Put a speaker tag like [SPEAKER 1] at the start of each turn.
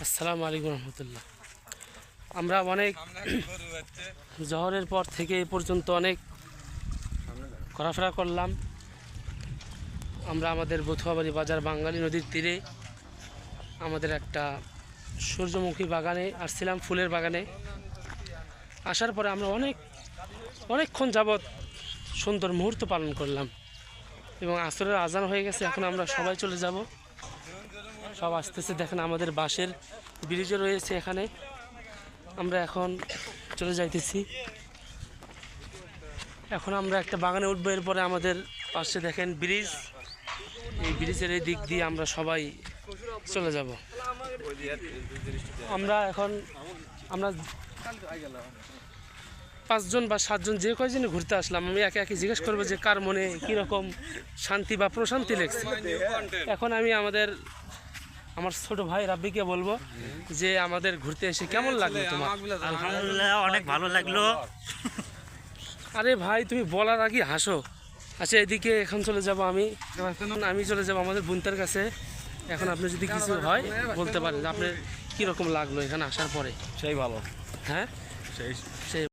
[SPEAKER 1] আসসালামু আলাইকুম রহমতুল্লাহ। আমরা অনেক জহরের পর থেকে এ পর্যন্ত অনেক ঘোরাফেরা করলাম। আমরা আমাদের বথুয়াবাড়ি বাজার বাঙালি নদীর তীরে আমাদের একটা সূর্যমুখী বাগানে আসছিলাম, ফুলের বাগানে। আসার পরে আমরা অনেকক্ষণ যাবৎ সুন্দর মুহূর্ত পালন করলাম এবং আসরের আজান হয়ে গেছে। এখন আমরা সবাই চলে যাব, সব আসতেছে। দেখেন আমাদের বাঁশের ব্রিজও রয়েছে এখানে। আমরা এখন চলে যাইতেছি। এখন আমরা একটা বাগানে উঠবো, এরপরে আমাদের পাশে দেখেন ব্রিজ। এই ব্রিজের এই দিক দিয়ে আমরা সবাই চলে যাব। আমরা 5জন বা 7জন যে কয়জনে ঘুরতে আসলাম, আমি একে একে জিজ্ঞেস করবো যে কার মনে কীরকম শান্তি বা প্রশান্তি লেগছে। এখন আমি আমার ছোট ভাই রাব্বিকে বলবো যে আমাদের ঘুরতে এসে কেমন লাগলো তোমার?
[SPEAKER 2] আলহামদুলিল্লাহ, অনেক ভালো লাগলো।
[SPEAKER 1] আরে ভাই, তুমি বলার আগে হাসো। আচ্ছা, এদিকে এখন চলে যাব আমি চলে যাব আমাদের বোনটার কাছে। এখন আপনি যদি কিছু হয় বলতে পারেন, আপনার কীরকম লাগলো এখানে আসার পরে?
[SPEAKER 2] সেই ভালো।
[SPEAKER 1] হ্যাঁ, সেই